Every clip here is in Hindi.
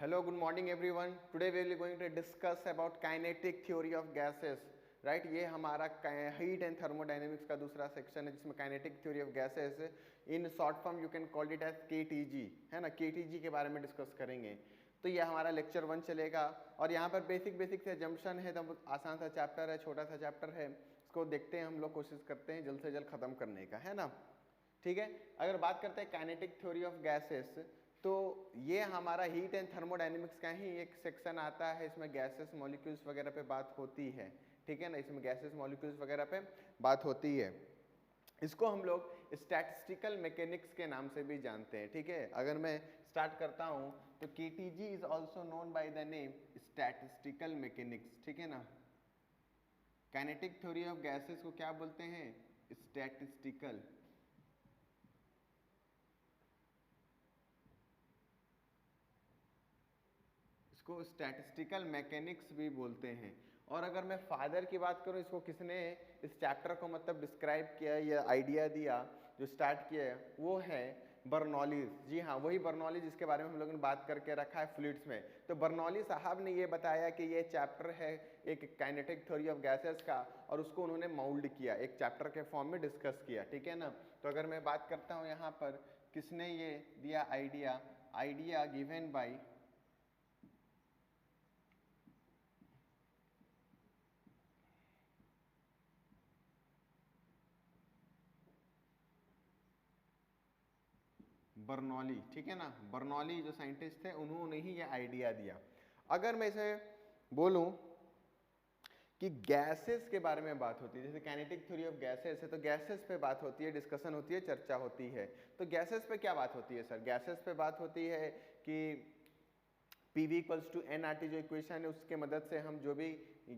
Hello, good morning everyone. Today we will going to discuss about kinetic theory of gases. Right ये हमारा हीट एंड थर्मोडाइनमिक्स का दूसरा सेक्शन है जिसमें kinetic theory of gases in short form you can call it as KTG, है ना। केटीजी के बारे में डिस्कस करेंगे। तो ये हमारा लेक्चर 1 चलेगा और यहाँ पर बेसिक से जंक्शन है, तो आसान सा चैप्टर है, छोटा सा चैप्टर है। इसको देखते हैं हम लोग, कोशिश करते हैं जल्द से जल्द खत्म करने का, है ना। ठीक है, अगर बात करते हैं काइनेटिक थ्योरी ऑफ गैसेस, तो ये हमारा हीट एंड थर्मोडाइनमिक्स का ही एक सेक्शन आता है। इसमें गैसेस मॉलिक्यूल्स वगैरह पे बात होती है, ठीक है ना। इसमें गैसेस मॉलिक्यूल्स वगैरह पे बात होती है। इसको हम लोग स्टैटिस्टिकल मैकेनिक्स के नाम से भी जानते हैं, ठीक है। अगर मैं स्टार्ट करता हूं तो KTG is also known by the name statistical mechanics, ठीक है ना। काइनेटिक थ्योरी ऑफ गैसेस को क्या बोलते हैं? स्टैटिस्टिकल। इसको स्टैटिस्टिकल मैकेनिक्स भी बोलते हैं। और अगर मैं फादर की बात करूं, इसको किसने इस चैप्टर को मतलब डिस्क्राइब किया या आइडिया दिया, जो स्टार्ट किया है, वो है बर्नौलीज। जी हाँ, वही बर्नौली जिसके बारे में हम लोगों ने बात करके रखा है फ्लूइड्स में। तो बर्नौली साहब ने ये बताया कि ये चैप्टर है एक काइनेटिक थ्योरी ऑफ गैसेस का, और उसको उन्होंने माउल्ड किया, एक चैप्टर के फॉर्म में डिस्कस किया, ठीक है ना। तो अगर मैं बात करता हूँ यहाँ पर किसने ये दिया आइडिया गिवन बाई बर्नौली, ठीक है ना। बर्नौली जो साइंटिस्ट थे उन्होंने ही ये आइडिया दिया। अगर मैं इसे बोलूं कि गैसेस के बारे में बात होती है, जैसे काइनेटिक थ्योरी ऑफ गैसेस है, तो गैसेस पे बात होती है, डिस्कशन होती है, चर्चा होती है। तो गैसेस पे क्या बात होती है सर? गैसेस पे बात होती है कि PV इक्वल्स टू nRT जो इक्वेशन है, उसके मदद से हम जो भी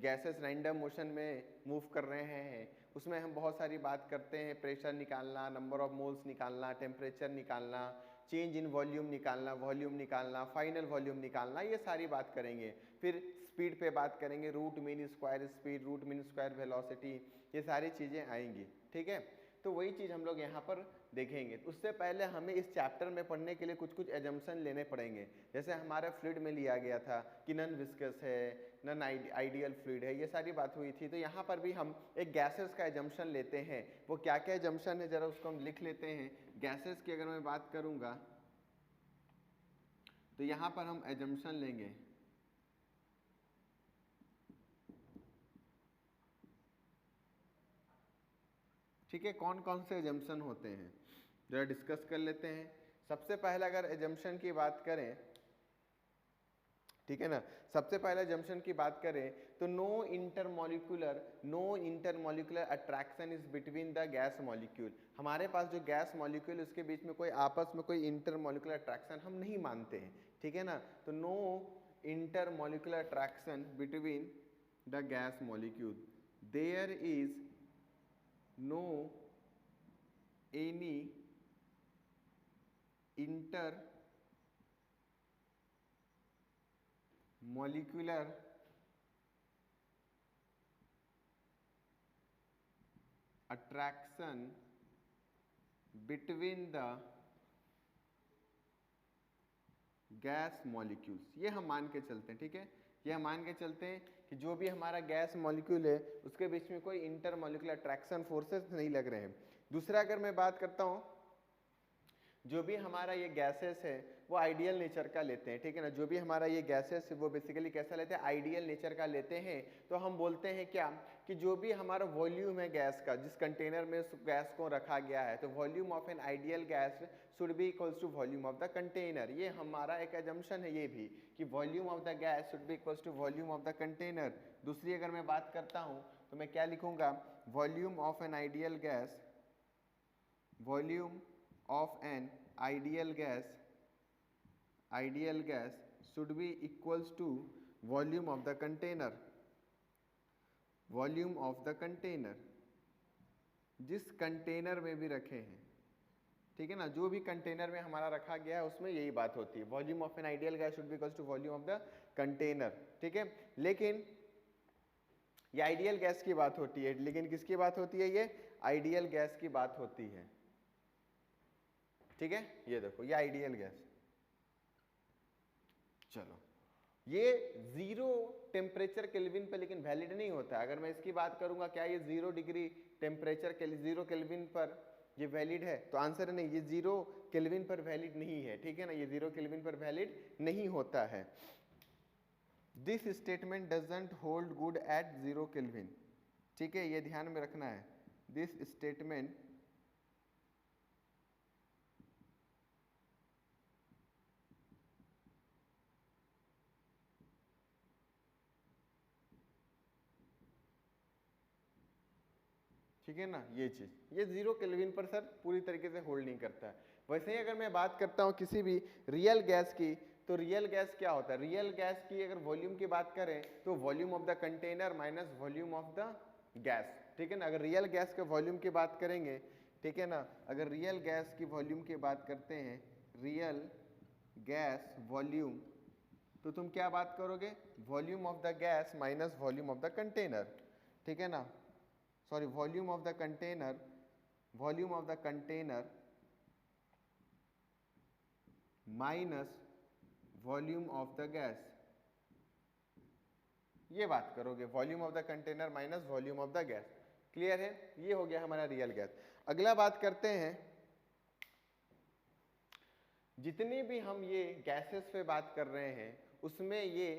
गैसेस रैंडम मोशन में मूव कर रहे हैं उसमें हम बहुत सारी बात करते हैं। प्रेशर निकालना, नंबर ऑफ मोल्स निकालना, टेम्परेचर निकालना, चेंज इन वॉल्यूम निकालना, फाइनल वॉल्यूम निकालना, ये सारी बात करेंगे। फिर स्पीड पे बात करेंगे, root mean square speed, root mean square velocity, ये सारी चीज़ें आएंगी, ठीक है। तो वही चीज़ हम लोग यहाँ पर देखेंगे। उससे पहले हमें इस चैप्टर में पढ़ने के लिए कुछ कुछ एजम्पशन लेने पड़ेंगे। जैसे हमारे फ्लूइड में लिया गया था कि नॉन विस्कस है, नॉन आइडियल फ्लूइड है, ये सारी बात हुई थी। तो यहाँ पर भी हम एक गैसेस का एजम्पशन लेते हैं। वो क्या क्या एजम्पशन है जरा उसको हम लिख लेते हैं। गैसेस की अगर मैं बात करूँगा तो यहाँ पर हम एजम्पशन लेंगे, ठीक है। कौन कौन से एजम्पशन होते हैं जरा डिस्कस कर लेते हैं। सबसे पहले अगर एजम्पशन की बात करें, ठीक है ना, सबसे पहले एजम्पशन की बात करें तो no intermolecular attraction is between the gas molecule. हमारे पास जो गैस मॉलिक्यूल उसके बीच में कोई आपस में कोई इंटरमॉलिक्यूलर अट्रैक्शन हम नहीं मानते हैं, ठीक है ना। तो no intermolecular attraction between the gas molecule, there is no any inter molecular attraction between the gas molecules. ये हम मान के चलते हैं, ठीक है। ये हम मान के चलते हैं कि जो भी हमारा गैस मॉलिक्यूल है उसके बीच में कोई इंटर मॉलिक्यूलर अट्रैक्शन फोर्सेस नहीं लग रहे हैं। दूसरा अगर मैं बात करता हूँ, जो भी हमारा ये गैसेस है वो आइडियल नेचर का लेते हैं, ठीक है ना। जो भी हमारा ये गैसेस है वो बेसिकली कैसा लेते हैं? आइडियल नेचर का लेते हैं। तो हम बोलते हैं क्या कि जो भी हमारा वॉल्यूम है गैस का, जिस कंटेनर में उस गैस को रखा गया है, तो volume of an ideal gas should be equals to volume of the container. ये हमारा एक एजम्पशन है ये भी कि volume of the gas should be equals to volume of the container. दूसरी अगर मैं बात करता हूँ तो मैं क्या लिखूंगा? Volume of an ideal gas, volume of an ideal gas should be equals to volume of the container, volume of the container, जिस कंटेनर में भी रखे हैं, ठीक है ना। जो भी कंटेनर में हमारा रखा गया है उसमें यही बात होती है, volume of an ideal gas should be equals to volume of the container, ठीक है। लेकिन ये आइडियल गैस की बात होती है, लेकिन किसकी बात होती है? ये आइडियल गैस की बात होती है, ठीक है। ये देखो, ये आइडियल गैस। चलो, ये 0 टेम्परेचर केल्विन पे लेकिन वैलिड नहीं होता। अगर मैं इसकी बात करूंगा क्या ये 0 डिग्री टेम्परेचर के 0 केल्विन पर ये वैलिड है, तो आंसर है नहीं, ये 0 केल्विन पर वैलिड नहीं है, ठीक है ना, ये 0 केल्विन पर वैलिड नहीं होता है। This statement doesn't hold good at 0 kelvin, ठीक है, ये ध्यान में रखना है। दिस स्टेटमेंट ठीक है ना, ये चीज, ये 0 केल्विन पर सर पूरी तरीके से होल्ड नहीं करता है। वैसे ही अगर मैं बात करता हूँ किसी भी रियल गैस की, तो रियल गैस क्या होता है, रियल गैस की अगर वॉल्यूम की बात करें तो volume of the container minus volume of the gas, ठीक है ना। अगर रियल गैस के वॉल्यूम की बात करेंगे, ठीक है ना, अगर रियल गैस की वॉल्यूम की बात करते हैं, रियल गैस वॉल्यूम, तो तुम क्या बात करोगे, volume of the gas minus volume of the container, ठीक है ना, sorry volume of the container, volume of the container minus volume of the gas, ये बात करोगे, volume of the container minus volume of the gas. Clear है, ये हो गया हमारा रियल गैस। अगला बात करते हैं, जितनी भी हम ये गैसेस पे बात कर रहे हैं उसमें ये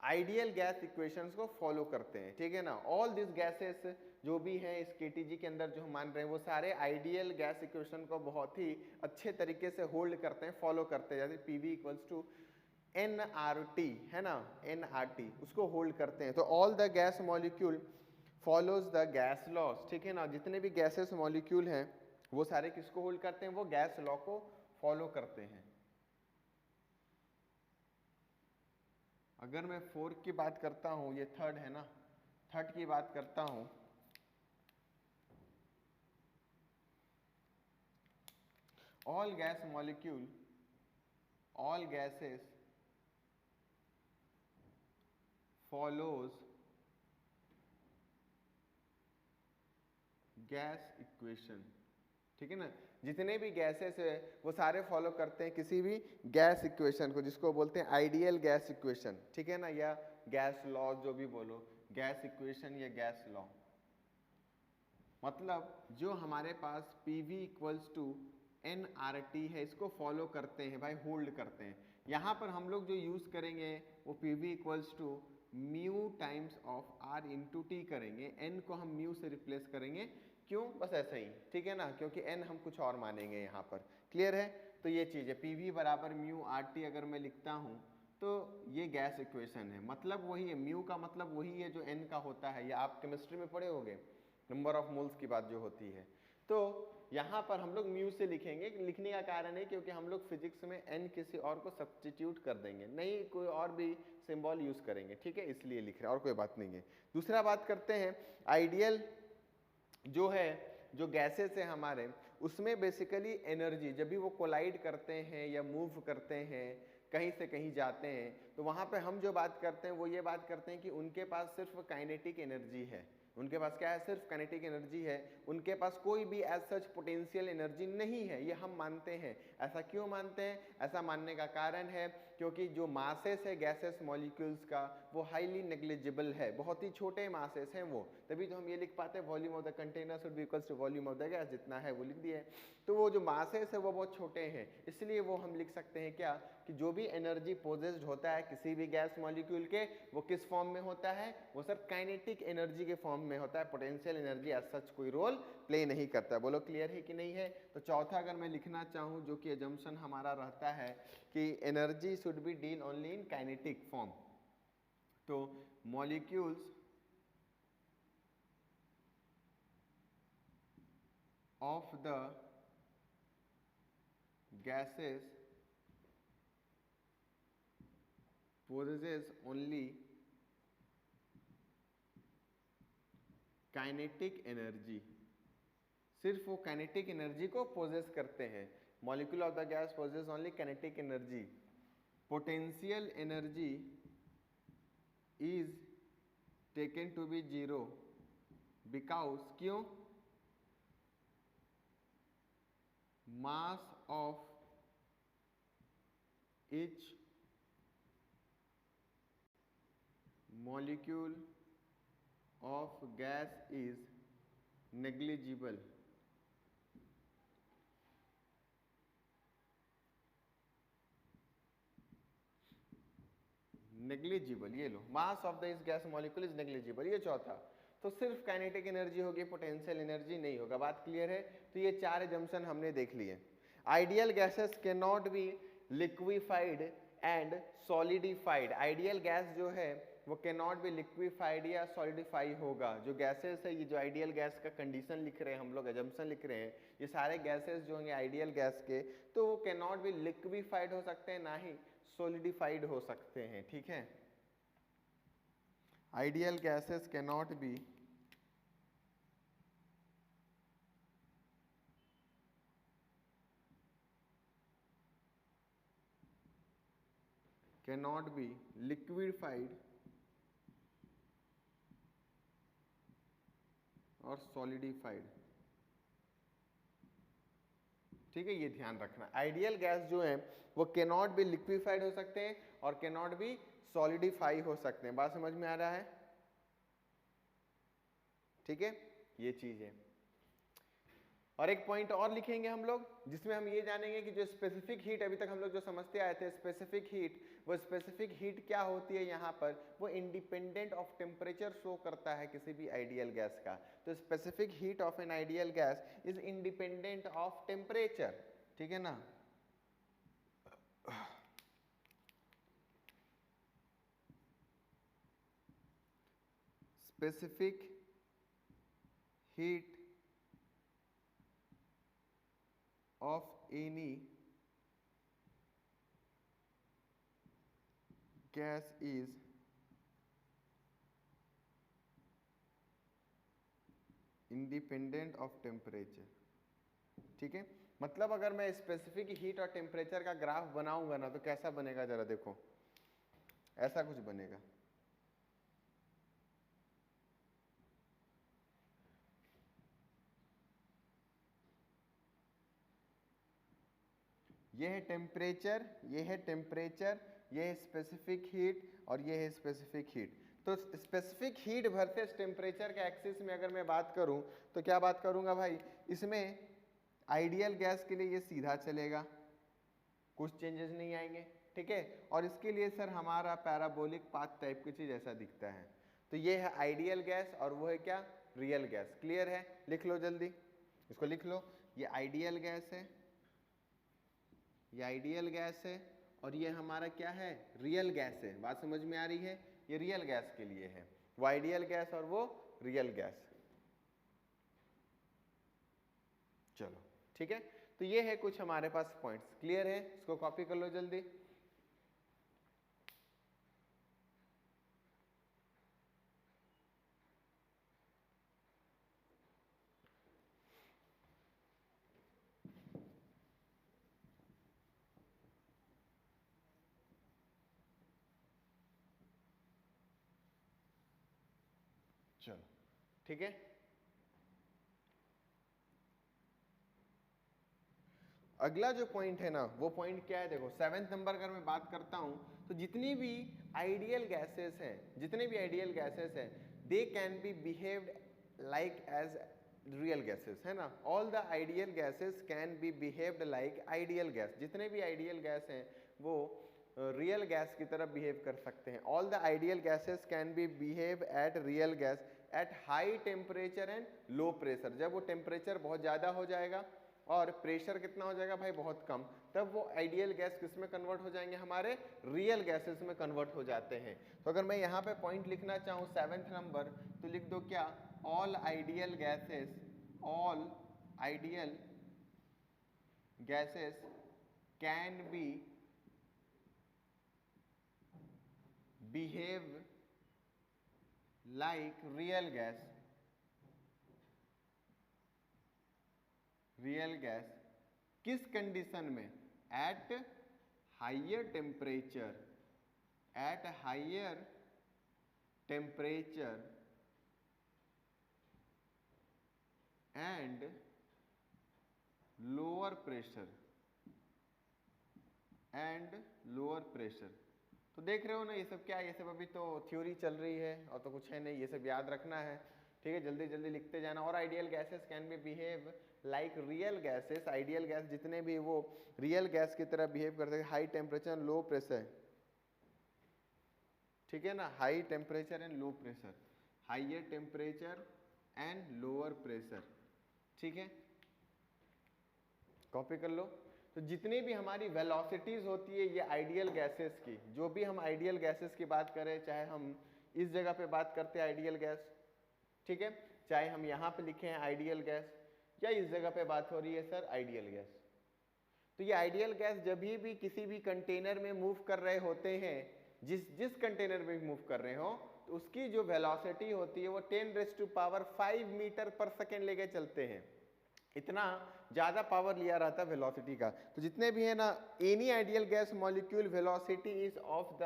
आइडियल गैस इक्वेशंस को फॉलो करते हैं, ठीक है ना। ऑल दिस गैसेस जो भी हैं इस केटीजी के अंदर जो हम मान रहे हैं वो सारे आइडियल गैस इक्वेशन को बहुत ही अच्छे तरीके से होल्ड करते हैं, फॉलो करते हैं। जैसे PV इक्वल्स टू nRT है ना, nRT उसको होल्ड करते हैं। तो all the gas molecule follows the gas laws, ठीक है ना, जितने भी गैसेस मॉलिक्यूल हैं वो सारे किसको होल्ड करते हैं, वो गैस लॉ को फॉलो करते हैं। अगर मैं 4 की बात करता हूं, ये थर्ड है ना, थर्ड की बात करता हूं, all gas molecule, all gases follows gas equation, ठीक है ना, जितने भी गैसेस है वो सारे फॉलो करते हैं किसी भी गैस इक्वेशन को, जिसको बोलते हैं आइडियल गैस इक्वेशन, ठीक है ना, या गैस लॉ जो भी बोलो, गैस इक्वेशन या गैस लॉ। मतलब जो हमारे पास PV इक्वल्स टू nRT है इसको फॉलो करते हैं भाई, होल्ड करते हैं। यहाँ पर हम लोग जो यूज करेंगे वो PV equals to mu times of R into T करेंगे, n को हम म्यू से रिप्लेस करेंगे, क्यों, बस ऐसा ही, ठीक है ना, क्योंकि n हम कुछ और मानेंगे यहाँ पर। क्लियर है, तो ये चीज़ है, PV बराबर म्यू RT अगर मैं लिखता हूँ तो ये गैस इक्वेशन है, मतलब वही है, म्यू का मतलब वही है जो n का होता है, या आप केमिस्ट्री में पढ़े होंगे नंबर ऑफ मोल्स की बात जो होती है। तो यहाँ पर हम लोग म्यू से लिखेंगे, लिखने का कारण है क्योंकि हम लोग फिजिक्स में n किसी और को सब्स्टिट्यूट कर देंगे, नहीं कोई और भी सिंबल यूज करेंगे, ठीक है, इसलिए लिख रहे हैं, और कोई बात नहीं है। दूसरा बात करते हैं, आइडियल जो है, जो गैसेस है हमारे, उसमें बेसिकली एनर्जी जब भी वो कोलाइड करते हैं या मूव करते हैं, कहीं से कहीं जाते हैं, तो वहाँ पे हम जो बात करते हैं वो ये बात करते हैं कि उनके पास सिर्फ काइनेटिक एनर्जी है, उनके पास क्या है, सिर्फ काइनेटिक एनर्जी है, उनके पास कोई भी एज सच पोटेंशियल एनर्जी नहीं है, ये हम मानते हैं। ऐसा क्यों मानते हैं, ऐसा मानने का कारण है क्योंकि जो मासेस है गैसेस मॉलिक्यूल्स का वो हाईली नेग्लिजिबल है, बहुत ही छोटे मासेस हैं वो, तभी तो हम ये लिख पाते हैं volume of the container should be equals to volume of the gas, जितना है वो लिख दिए। तो वो जो मासेस है वो बहुत छोटे हैं, इसलिए वो हम लिख सकते हैं क्या, कि जो भी एनर्जी पोजेस्ड होता है किसी भी गैस मॉलिक्यूल के, वो किस फॉर्म में होता है, वो सर काइनेटिक एनर्जी के फॉर्म में होता है, पोटेंशियल एनर्जी एज सच कोई रोल प्ले नहीं करता है। बोलो क्लियर है कि नहीं है। तो चौथा अगर मैं लिखना चाहूँ, जो कि एजम्पशन हमारा रहता है कि energy should be deal only in kinetic form, तो molecules of the gases possesses only kinetic energy, सिर्फ वो काइनेटिक एनर्जी को पोजेस करते हैं। Molecule of the gas possess only kinetic energy, potential energy is taken to be zero because, क्यों, mass of each molecule of gas is negligible. Negligible, ये लो, मास ऑफ द इस गैस मॉलिक्यूल इज नेग्लिजिबल, ये चौथा। तो सिर्फ काइनेटिक एनर्जी होगी, पोटेंशियल एनर्जी नहीं होगा। बात क्लियर है? तो ये चार एजम्पशन हमने देख लिए। Ideal gases can not be liquefied and solidified. Ideal gas जो है वो कैन नॉट बी लिक्विफाइड या सॉलिडिफाई होगा। जो गैसेस है, ये जो आइडियल गैस का कंडीशन लिख रहे हैं हम लोग, एजम्पशन लिख रहे हैं, ये सारे गैसेस जो होंगे आइडियल गैस के, तो वो कैन नॉट बी लिक्विफाइड हो सकते हैं, ना ही सॉलिडिफाइड हो सकते हैं। ठीक है, ideal gases can not be liquefied और सॉलिडिफाइड। ठीक है, ये ध्यान रखना। आइडियल गैस जो है वो कैन नॉट बी लिक्विफाइड हो सकते हैं और कैन नॉट बी सॉलिडिफाई हो सकते हैं। बात समझ में आ रहा है? ठीक है, ये चीज है। और एक पॉइंट और लिखेंगे हम लोग, जिसमें हम ये जानेंगे कि जो स्पेसिफिक हीट अभी तक हम लोग जो समझते आए थे, स्पेसिफिक हीट, वो स्पेसिफिक हीट क्या होती है यहाँ पर, वो इंडिपेंडेंट ऑफ टेम्परेचर शो करता है किसी भी आइडियल गैस का। तो specific heat of an ideal gas is independent of temperature. ठीक है ना? Specific heat of any gas is independent of temperature। ठीक है, मतलब अगर मैं स्पेसिफिक हीट और टेम्परेचर का ग्राफ बनाऊंगा ना, तो कैसा बनेगा जरा देखो, ऐसा कुछ बनेगा। ये है टेम्परेचर, ये है टेम्परेचर, ये है स्पेसिफिक हीट और ये है स्पेसिफिक हीट। तो स्पेसिफिक हीट वर्सेस टेम्परेचर के एक्सिस में अगर मैं बात करूं, तो क्या बात करूंगा भाई, इसमें आइडियल गैस के लिए ये सीधा चलेगा, कुछ चेंजेस नहीं आएंगे। ठीक है, और इसके लिए सर हमारा पैराबोलिक पाथ टाइप की चीज ऐसा दिखता है। तो ये है आइडियल गैस और वो है क्या, रियल गैस। क्लियर है? लिख लो जल्दी, इसको लिख लो। ये आइडियल गैस है, ये आइडियल गैस है, और ये हमारा क्या है, रियल गैस है। बात समझ में आ रही है? ये रियल गैस के लिए है, वो आइडियल गैस और वो रियल गैस। चलो ठीक है, तो ये है कुछ हमारे पास पॉइंट्स। क्लियर है? इसको कॉपी कर लो जल्दी। चलो ठीक है, अगला जो पॉइंट है ना, वो पॉइंट क्या है, देखो 7th नंबर अगर मैं बात करता हूं, तो जितनी भी आइडियल गैसेस हैं, जितने भी आइडियल गैसेस हैं, they can be behaved like as real gases, है ना। All the ideal gases can be behaved like ideal gas. जितने भी आइडियल गैस हैं वो रियल गैस की तरह बिहेव कर सकते हैं। All the ideal gases can be behave at real gas at high temperature and low pressure. जब वो टेम्परेचर बहुत ज़्यादा हो जाएगा और प्रेशर कितना हो जाएगा भाई, बहुत कम, तब वो आइडियल गैस किस में कन्वर्ट हो जाएंगे, हमारे रियल गैसेस में कन्वर्ट हो जाते हैं। तो अगर मैं यहाँ पे पॉइंट लिखना चाहूँ 7th नंबर, तो लिख दो क्या, all ideal gases, all ideal gases can be behave like real gas, real gas किस कंडीशन में, at higher temperature, at higher temperature and lower pressure, and lower pressure. तो देख रहे हो ना ये सब क्या है, ये सब अभी तो थ्योरी चल रही है और तो कुछ है नहीं, ये सब याद रखना है, ठीक है। जल्दी जल्दी लिखते जाना। और ideal gases can be behave like real gases, ideal gas जितने भी वो रियल गैस की तरह बिहेव करते हैं, हाई टेम्परेचर लो प्रेशर, ठीक है ना, high temperature and low pressure, higher temperature and lower pressure, ठीक है, कॉपी कर लो। तो जितनी भी हमारी वेलोसिटीज होती है ये आइडियल गैसेस की, जो भी हम आइडियल गैसेस की बात करें, चाहे हम इस जगह पे बात करते हैं आइडियल गैस, ठीक है, चाहे हम यहाँ पे लिखे हैं आइडियल गैस, या इस जगह पे बात हो रही है सर आइडियल गैस, तो ये आइडियल गैस जब भी किसी भी कंटेनर में मूव कर रहे होते हैं, जिस कंटेनर में मूव कर रहे हो, तो उसकी जो वेलोसिटी होती है वो 10⁵ मीटर पर सेकेंड लेके चलते हैं। इतना ज्यादा पावर लिया रहता है वेलोसिटी का। तो जितने भी है ना, any ideal gas molecule velocity is of the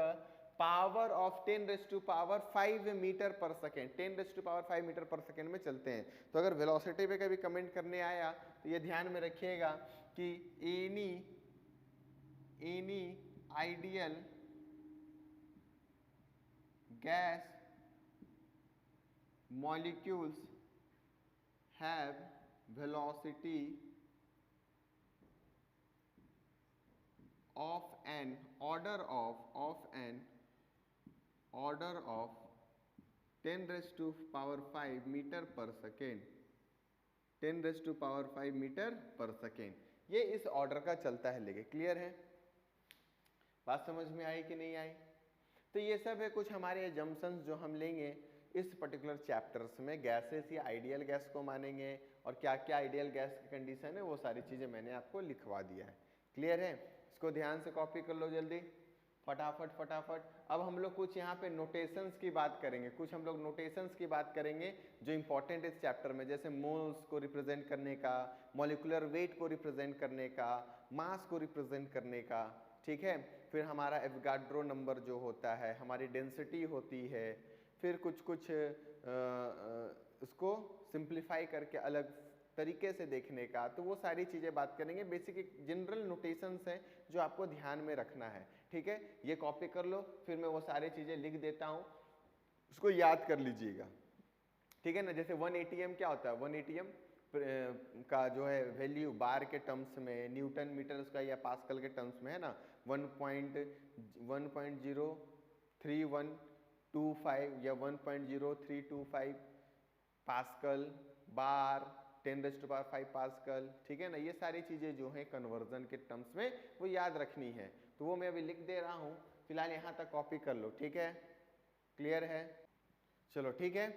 power of 10⁵ metre per second, 10⁵ metre per second में चलते हैं। तो अगर वेलोसिटी पे कभी कमेंट करने आया तो ये ध्यान में रखिएगा कि any ideal gas molecules have velocity of an order of 10⁵ metre per second, 10⁵ metre per second, ये इस ऑर्डर का चलता है लेके। क्लियर है? बात समझ में आई कि नहीं आई? तो ये सब है कुछ हमारे जम्पशंस जो हम लेंगे इस पर्टिकुलर चैप्टर्स में। गैसेस या आइडियल गैस को मानेंगे और क्या क्या आइडियल गैस की कंडीशन है वो सारी चीज़ें मैंने आपको लिखवा दिया है। क्लियर है? इसको ध्यान से कॉपी कर लो जल्दी, फटाफट फटाफट। अब हम लोग कुछ यहाँ पे नोटेशंस की बात करेंगे, कुछ हम लोग नोटेशंस की बात करेंगे जो इंपॉर्टेंट इस चैप्टर में, जैसे मोल्स को रिप्रेजेंट करने का, मॉलिक्यूलर वेट को रिप्रेजेंट करने का, मास को रिप्रेजेंट करने का, ठीक है। फिर हमारा एवोगाड्रो नंबर जो होता है, हमारी डेंसिटी होती है, फिर कुछ उसको सिंप्लीफाई करके अलग तरीके से देखने का, तो वो सारी चीज़ें बात करेंगे। बेसिक एक जनरल नोटेशंस हैं जो आपको ध्यान में रखना है, ठीक है। ये कॉपी कर लो, फिर मैं वो सारी चीज़ें लिख देता हूँ, उसको याद कर लीजिएगा, ठीक है ना। जैसे 1 ATM क्या होता है, 1 ATM का जो है वैल्यू बार के टर्म्स में, न्यूटन मीटर उसका या पास्कल के टर्म्स में है ना, 1.03125 या 1.0325 पास्कल बार 10⁵ पास्कल, ठीक है ना। ये सारी चीज़ें जो हैं कन्वर्जन के टर्म्स में वो याद रखनी है, तो वो मैं अभी लिख दे रहा हूँ। फिलहाल यहाँ तक कॉपी कर लो, ठीक है। क्लियर है? चलो ठीक है।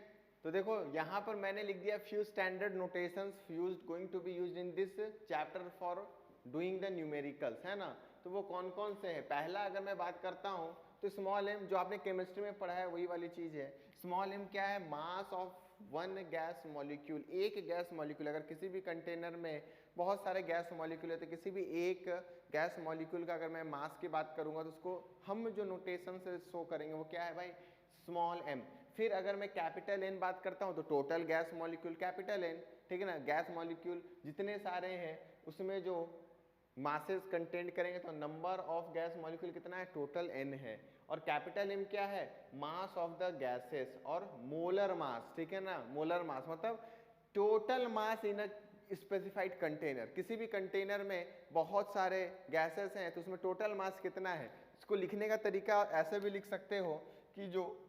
तो देखो यहाँ पर मैंने लिख दिया few standard notations used going to be used in this chapter for doing the numericals, है ना। तो वो कौन कौन से हैं? पहला अगर मैं बात करता हूँ तो स्मॉल एम, जो आपने केमिस्ट्री में पढ़ा है वही वाली चीज़ है। स्मॉल एम क्या है? मास ऑफ वन गैस मॉलिक्यूल, एक गैस मॉलिक्यूल। अगर किसी भी कंटेनर में बहुत सारे गैस मॉलिक्यूल है तो किसी भी एक गैस मॉलिक्यूल का अगर मैं मास की बात करूंगा तो उसको हम जो नोटेशन से शो करेंगे वो क्या है भाई? Small M. फिर अगर मैं कैपिटल एन बात करता हूँ तो total gas molecule capital N, ठीक है ना। गैस मॉलिक्यूल जितने सारे हैं उसमें जो मासेस कंटेंट करेंगे तो नंबर ऑफ गैस मॉलिक्यूल कितना है? टोटल एन है। और कैपिटल एम क्या है? मास ऑफ द गैसेस और मोलर मास, ठीक है ना। मोलर मास मतलब total mass in a specified container. किसी भी कंटेनर में बहुत सारे गैसेस हैं तो उसमें टोटल मास कितना है? इसको लिखने का तरीका ऐसे भी लिख सकते हो कि जो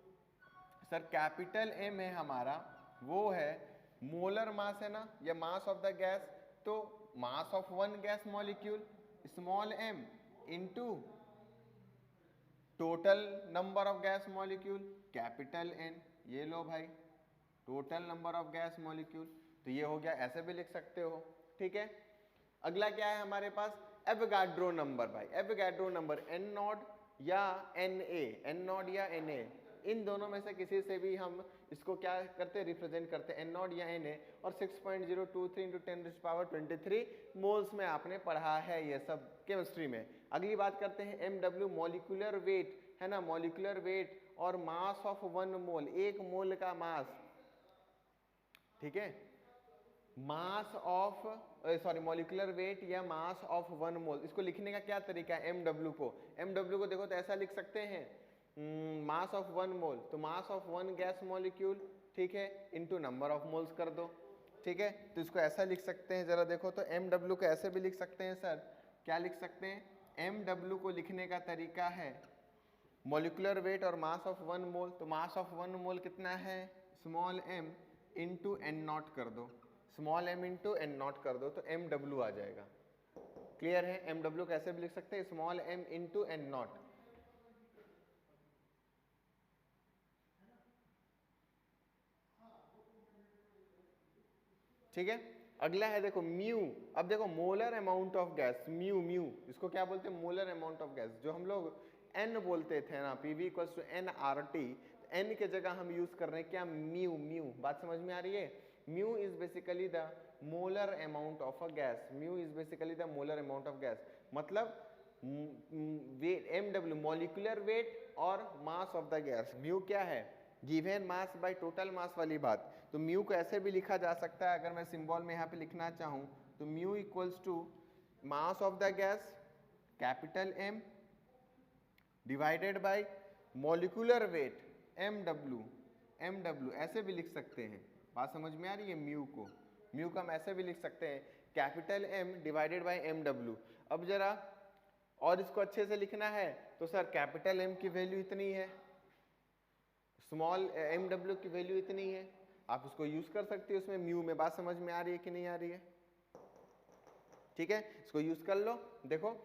सर कैपिटल एम है हमारा वो है मोलर मास, है ना, या मास ऑफ द गैस। तो mass of one gas molecule small m into total number of gas molecule capital N. ये लो भाई, total number of gas molecule. तो ये हो गया, ऐसे भी लिख सकते हो, ठीक है। अगला क्या है हमारे पास? एवोगाड्रो नंबर भाई। एवोगाड्रो नंबर एन नॉट या एन ए, एन नॉट या एन ए, इन दोनों में से किसी से भी हम इसको क्या करते हैं? रिप्रेजेंट करते हैं, एन नॉट या एन ए। और 6.023 × 10⁻23 मोल्स में आपने पढ़ा है ये सब केमिस्ट्री में। अगली बात करते हैं एम डब्ल्यू, मॉलिक्यूलर वेट, है ना। मॉलिक्यूलर वेट और मास ऑफ वन मोल, एक मोल का मास, ठीक है। मास ऑफ मॉलिक्यूलर वेट या मास ऑफ 1 मोल। इसको लिखने का क्या तरीका है, mw को देखो तो ऐसा लिख सकते हैं मास ऑफ 1 मोल, तो मास ऑफ 1 गैस मॉलिक्यूल, ठीक है, इनटू नंबर ऑफ मोल्स कर दो, ठीक है। तो इसको ऐसा लिख सकते हैं, जरा देखो तो mw को ऐसे भी लिख सकते हैं सर, क्या लिख सकते हैं, mw को लिखने का तरीका है मॉलिक्यूलर वेट और मास ऑफ 1 मोल, तो मास ऑफ 1 मोल कितना है, small m into N naught कर दो, small m into N naught कर दो, तो mw आ जाएगा। क्लियर है, mw कैसे भी लिख सकते हैं, small m into N naught. ठीक है, अगला है देखो म्यू। अब देखो molar amount of gas, mu इसको क्या बोलते हैं, मोलर अमाउंट ऑफ गैस, जो हम लोग n बोलते थे ना, PV equals to nRT, n के जगह हम यूज कर रहे हैं क्या, म्यू। बात समझ में आ रही है, mu is basically the molar amount of a gas, mu is basically the molar amount of gas, मतलब mw मॉलिक्यूलर वेट और मास ऑफ द गैस, म्यू क्या है, given mass by total mass वाली बात। तो म्यू को ऐसे भी लिखा जा सकता है, अगर मैं सिंबल में यहाँ पे लिखना चाहूँ तो mu equals to mass of the gas capital M divided by molecular weight mw, ऐसे भी लिख सकते हैं। बात समझ में आ रही है, म्यू को हम ऐसे भी लिख सकते हैं capital M divided bye mw। अब जरा और इसको अच्छे से लिखना है तो सर कैपिटल M की वैल्यू इतनी है, स्मॉल mw की वैल्यू इतनी है, आप उसको यूज कर सकते हो उसमें म्यू में। बात समझ में आ रही है कि नहीं आ रही है, ठीक है, इसको यूज कर लो। देखो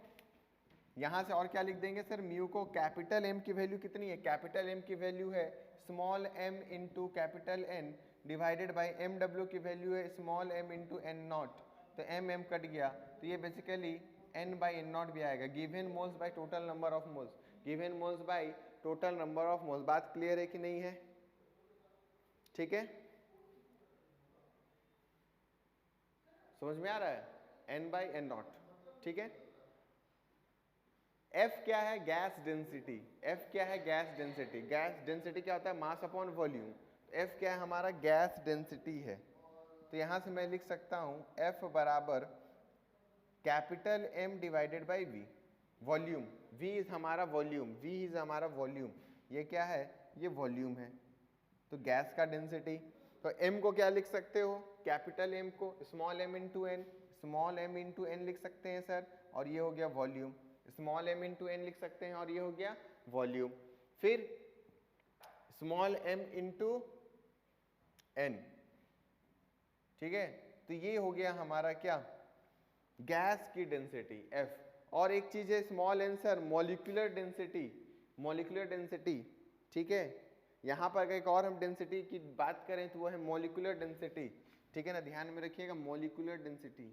यहां से और क्या लिख देंगे सर, म्यू को कैपिटल M की वैल्यू कितनी है, कैपिटल M की वैल्यू है small m into capital N divided by mw की वैल्यू है small m into N naught, तो m कट गया, तो ये basically n by N naught भी आएगा, given moles by total number of moles, given moles by total number of moles. बात क्लियर है कि नहीं है, ठीक है, समझ में आ रहा है, n बाई एन नॉट, ठीक है। F क्या है, गैस डेंसिटी, F क्या है, गैस डेंसिटी, गैस डेंसिटी क्या होता है, मास अपॉन वॉल्यूम, F क्या है हमारा, गैस डेंसिटी है। तो यहां से मैं लिख सकता हूं F बराबर capital M divided by V, volume, V is हमारा वॉल्यूम, V इज हमारा वॉल्यूम, ये क्या है, ये वॉल्यूम है, तो गैस का डेंसिटी। तो M को क्या लिख सकते हो, कैपिटल M को small m into N, small m into N लिख सकते हैं सर, और ये हो गया volume, small m into N लिख सकते हैं और ये हो गया वॉल्यूम। फिर स्मॉल m इंटू एन, ठीक है, तो ये हो गया हमारा क्या, गैस की डेंसिटी F। और एक चीज है small n sir, molecular density, molecular density, ठीक है, यहाँ पर एक और हम डेंसिटी की बात करें तो वो है मॉलिक्यूलर डेंसिटी, ठीक है ना, ध्यान में रखिएगा मॉलिक्यूलर डेंसिटी,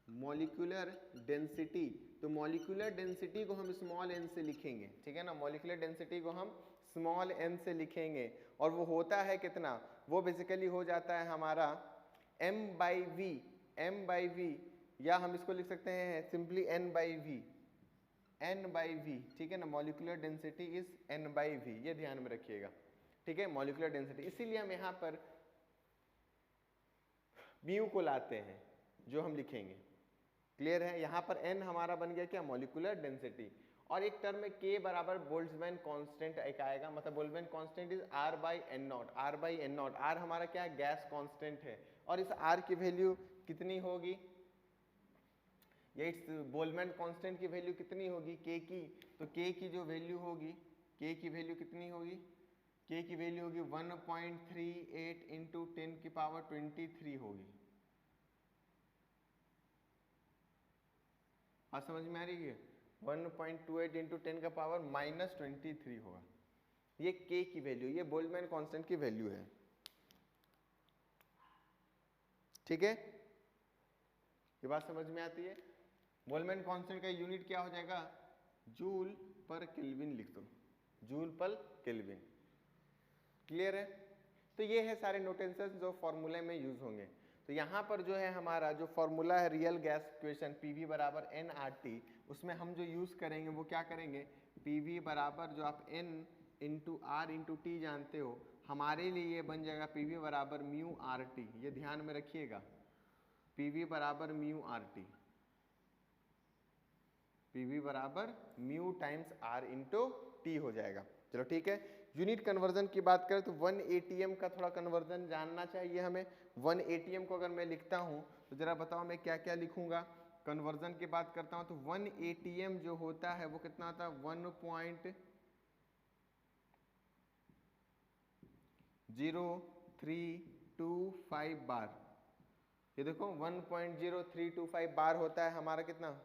मॉलिक्यूलर डेंसिटी, तो मॉलिक्यूलर डेंसिटी को हम स्मॉल n से लिखेंगे, ठीक है ना, मॉलिक्यूलर डेंसिटी को हम स्मॉल n से लिखेंगे, और वो होता है कितना, वो बेसिकली हो जाता है हमारा m बाई v, या हम इसको लिख सकते हैं सिंपली n बाई v, ठीक है ना, molecular density is n by v, ये ध्यान में रखिएगा, ठीक है, मॉलिक्यूलर डेंसिटी। इसीलिए हम यहाँ पर म्यू को लाते हैं जो हम लिखेंगे, क्लियर है, यहाँ पर n हमारा बन गया क्या, मॉलिक्यूलर डेंसिटी। और एक टर्म में k बराबर बोल्ट्जमैन कांस्टेंट एक आएगा, मतलब Boltzmann constant is r by N naught, r हमारा क्या है, गैस कांस्टेंट है, और इस r की वैल्यू कितनी होगी, ये इस बोल्ट्जमैन कांस्टेंट की वैल्यू कितनी होगी, k की, तो k की जो वैल्यू होगी, k की वैल्यू कितनी होगी, k की वैल्यू होगी 1.38 इंटू 10 की पावर 23 होगी। हाँ समझ में आ रही है, 1.28 इंटू 10 का पावर -23 होगा, ये k की वैल्यू, ये बोल्ट्जमैन कांस्टेंट की वैल्यू है, ठीक है, ये बात समझ में आती है। बोल्ट्जमैन कांस्टेंट का यूनिट क्या हो जाएगा, जूल पर केल्विन लिख दो, जूल पर केल्विन, क्लियर है। तो ये है सारे नोटेशंस जो फॉर्मूले में यूज होंगे। तो यहाँ पर जो है हमारा जो फॉर्मूला है रियल गैस इक्वेशन PV बराबर nRT, उसमें हम जो यूज करेंगे वो क्या करेंगे, PV बराबर जो आप n into R into T जानते हो, हमारे लिए ये बन जाएगा पीवी बराबर म्यू आर टी, ये ध्यान में रखिएगा, पीवी बराबर म्यू आर टी, पीवी बराबर mu times R into T हो जाएगा। चलो ठीक है, यूनिट कन्वर्जन की बात करें तो 1 ATM का थोड़ा कन्वर्जन जानना चाहिए हमें। 1 ATM को अगर मैं लिखता हूं तो जरा बताओ मैं क्या क्या लिखूंगा। कन्वर्जन की बात करता हूं तो 1 ATM जो होता है वो कितना होता है 1.0325 बार। ये देखो 1.0325 बार होता है हमारा कितना,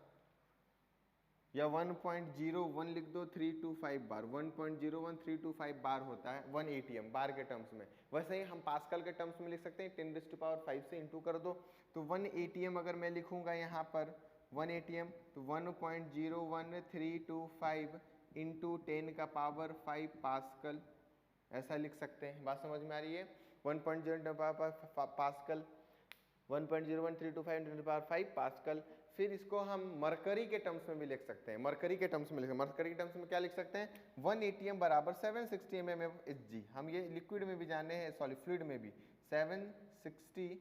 या 1.01 लिख दो 325 बार, 1.01325 बार होता है 1 ATM बार के टर्म्स में। वैसे ही हम पास्कल के टर्म्स में लिख सकते हैं, 10⁵ से इंटू कर दो। तो 1 ATM अगर मैं लिखूंगा यहाँ पर 1 ATM तो 1.01325 इंटू 10⁵ पास्कल, ऐसा लिख सकते हैं। बात समझ में आ रही है? 1.0 पास्कल, 1.01325 × 10⁵ पास्कल। फिर इसको हम मरकरी के टर्म्स में भी लिख सकते हैं, मरकरी के टर्म्स में लिख, मरकरी के टर्म्स में क्या लिख सकते हैं 1 ATM बराबर 760 mmHg। हम ये लिक्विड में भी जाने हैं, सॉरी फ्लूइड में भी 760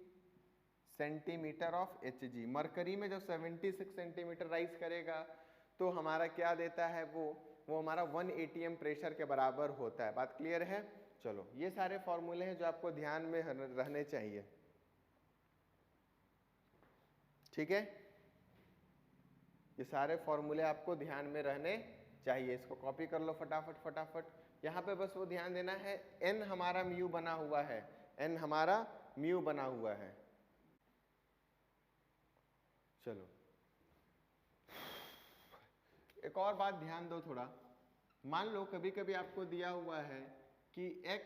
सेंटीमीटर ऑफ Hg। मरकरी में जब 76 सेंटीमीटर राइज करेगा तो हमारा क्या देता है वो हमारा 1 ATM प्रेशर के बराबर होता है। बात क्लियर है? चलो ये सारे फॉर्मूले हैं जो आपको ध्यान में रहने चाहिए, ठीक है, ये सारे फॉर्मूले आपको ध्यान में रहने चाहिए। इसको कॉपी कर लो फटाफट फटाफट। यहाँ पे बस वो ध्यान देना है n हमारा म्यू बना हुआ है, n हमारा म्यू बना हुआ है। चलो एक और बात ध्यान दो थोड़ा, मान लो कभी कभी आपको दिया हुआ है कि x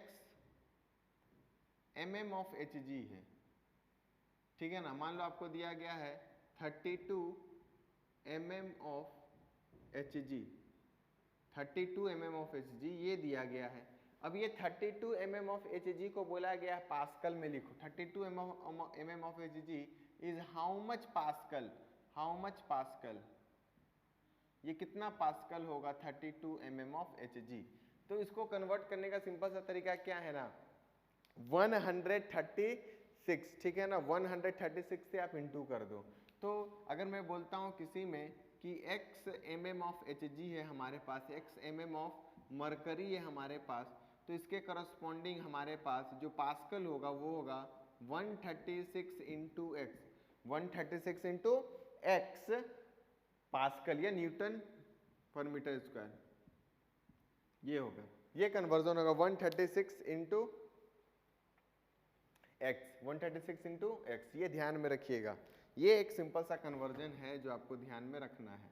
mm ऑफ Hg है, ठीक है ना, मान लो आपको दिया गया है 32 mm of Hg, 32 mm of Hg ये दिया गया है। अब ये 32 mm ऑफ Hg को बोला गया है पास्कल में लिखो। 32 mm of Hg is how much pascal, how much pascal, ये कितना पास्कल होगा 32 mm ऑफ Hg। तो इसको कन्वर्ट करने का सिंपल सा तरीका क्या है ना 136, ठीक है ना, 136 से आप इंटू कर दो। तो अगर मैं बोलता हूँ किसी में कि x mm ऑफ Hg है हमारे पास, x mm ऑफ मरकरी है हमारे पास, तो इसके करस्पॉन्डिंग हमारे पास जो पास्कल होगा वो होगा 136 into x, 136 into X pascal या न्यूटन पर मीटर स्क्वायर, ये होगा, ये कन्वर्जन होगा 136 इंटू एक्स, 136 इंटू एक्स, ये ध्यान में रखिएगा। ये एक सिंपल सा कन्वर्जन है जो आपको ध्यान में रखना है।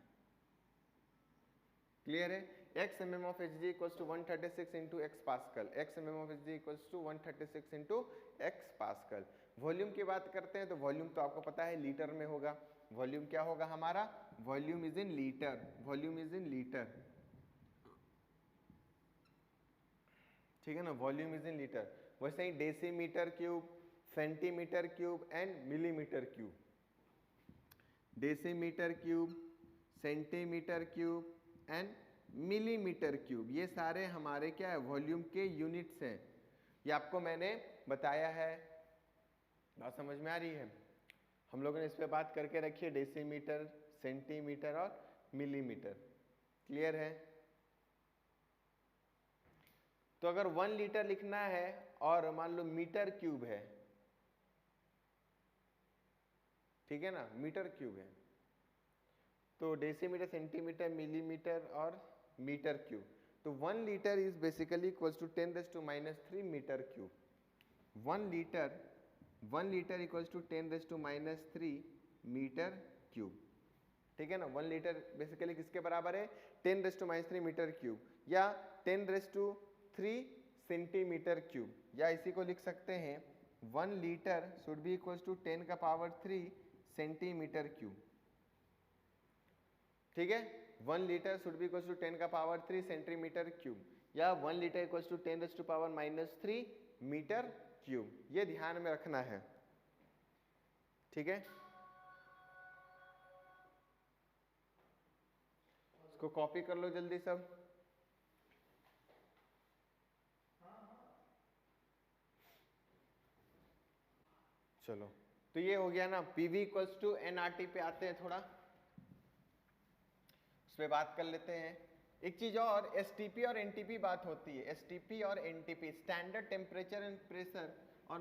क्लियर है? x mm of Hg equals to 136 into X pascal, x mm of Hg equals to 136 into X pascal. Volume की बात करते हैं तो वॉल्यूम तो आपको पता है लीटर में होगा। वॉल्यूम क्या होगा हमारा, volume is in litre, volume is in litre, ठीक है ना, वॉल्यूम इज इन लीटर। वैसे ही decimetre cube, centimetre cube and millimetre cube, decimetre cube, centimetre cube and millimetre cube, ये सारे हमारे क्या है वॉल्यूम के यूनिट्स हैं। ये आपको मैंने बताया है, बात समझ में आ रही है? हम लोगों ने इस पे बात करके रखी है, डेसीमीटर, सेंटीमीटर और मिलीमीटर। क्लियर है? तो अगर 1 लीटर लिखना है और मान लो मीटर क्यूब है, ठीक है ना, मीटर क्यूब है, तो डेसीमीटर, सेंटीमीटर, मिलीमीटर और मीटर क्यूब, तो 1 litre is basically equals to 10⁻³ metre cube. 1 litre equals to 10⁻³ metre cube, ठीक है ना। 1 लीटर बेसिकली किसके बराबर है 10⁻³ मीटर क्यूब या 10⁻³ सेंटीमीटर क्यूब, या इसी को लिख सकते हैं 1 litre should be equals to 10⁻³ centimetre cube, ठीक है। 1 litre should be equals to 10⁻³ centimetre cube या 1 litre equals to 10⁻³ metre cube, ये ध्यान में रखना है, ठीक है। इसको कॉपी कर लो जल्दी सब। चलो तो ये हो गया ना, PV इक्वल्स टू nRT पे आते हैं, थोड़ा उस पर बात कर लेते हैं। एक चीज और, STP और NTP बात होती है, STP और NTP, standard temperature and pressure और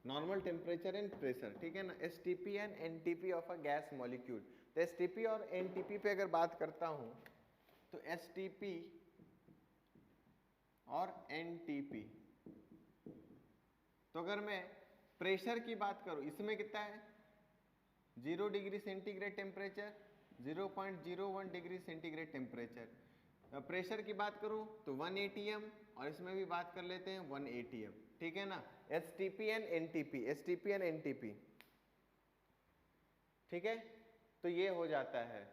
नॉर्मल टेम्परेचर एंड प्रेशर, ठीक है ना, STP and NTP of a gas molecule. तो STP और NTP पे अगर बात करता हूं तो STP और NTP, तो अगर मैं प्रेशर की बात करूं, इसमें कितना है 0 degree centigrade temperature, 0.01 degree centigrade temperature. Pressure की बात करूं तो 1 atm, और इसमें भी बात कर लेते हैं 1 atm, ठीक है ना। STP and NTP, STP and NTP, ठीक है। तो ये हो जाता है,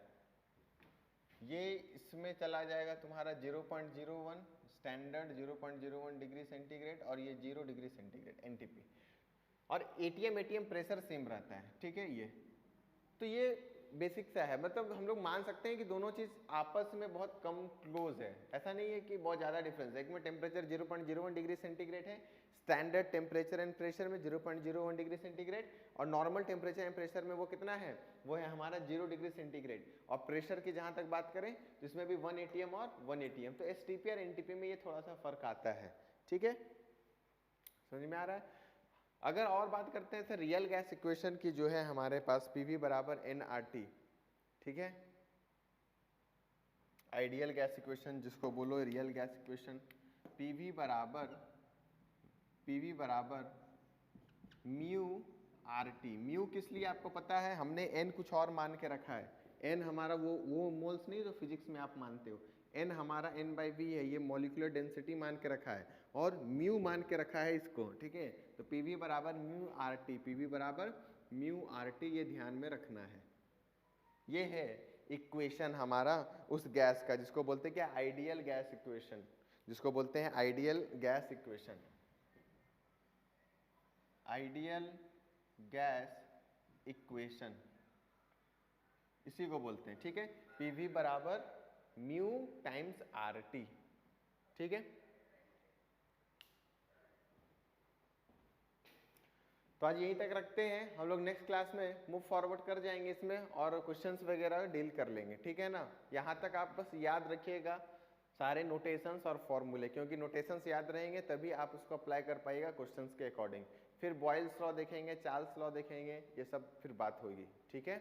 ये इसमें चला जाएगा तुम्हारा 0.01 स्टैंडर्ड, 0.01 डिग्री सेंटीग्रेड, और ये 0 डिग्री सेंटीग्रेड NTP, और ATM प्रेशर सेम रहता है, ठीक है। ये तो ये बेसिक सा है, मतलब हम लोग मान सकते हैं कि दोनों चीज आपस में बहुत कम क्लोज है, ऐसा नहीं है कि बहुत ज्यादा डिफरेंस है। एक में टेम्परेचर 0.01 डिग्री सेंटीग्रेड है, स्टैंडर्ड टेम्परेचर एंड प्रेशर में 0.01 डिग्री सेंटीग्रेड, और नॉर्मल टेम्परेचर एंड प्रेशर में वो कितना है, वो है हमारा 0 डिग्री सेंटीग्रेड। और प्रेशर की जहां तक बात करें तो इसमें भी 1 atm और 1 atm, तो STP और NTP में ये थोड़ा सा फर्क आता है, ठीक है, समझ में आ रहा है। अगर और बात करते हैं सर रियल गैस इक्वेशन की, जो है हमारे पास PV बराबर nRT, ठीक है, आइडियल गैस इक्वेशन जिसको बोलो रियल गैस इक्वेशन, PV बराबर म्यू RT। म्यू किस लिए आपको पता है, हमने n कुछ और मान के रखा है, n हमारा वो मोल्स नहीं जो फिजिक्स में आप मानते हो, n हमारा n/v है, ये मॉलिक्यूलर डेंसिटी मान के रखा है, और म्यू मान के रखा है इसको, ठीक है। तो PV बराबर म्यू RT, PV बराबर म्यू RT, ये ध्यान में रखना है। ये है इक्वेशन हमारा उस गैस का जिसको बोलते हैं क्या, आइडियल गैस इक्वेशन, जिसको बोलते हैं ideal gas equation, ideal gas equation इसी को बोलते हैं, ठीक है। PV बराबर म्यू टाइम्स RT, ठीक है। तो आज यहीं तक रखते हैं, हम लोग नेक्स्ट क्लास में मूव फॉरवर्ड कर जाएंगे इसमें, और क्वेश्चंस वगैरह डील कर लेंगे, ठीक है ना। यहाँ तक आप बस याद रखिएगा सारे नोटेशंस और फॉर्मूले, क्योंकि नोटेशंस याद रहेंगे तभी आप उसको अप्लाई कर पाइएगा क्वेश्चंस के अकॉर्डिंग। फिर बॉयल्स लॉ देखेंगे, चार्ल्स लॉ देखेंगे, ये सब फिर बात होगी, ठीक है।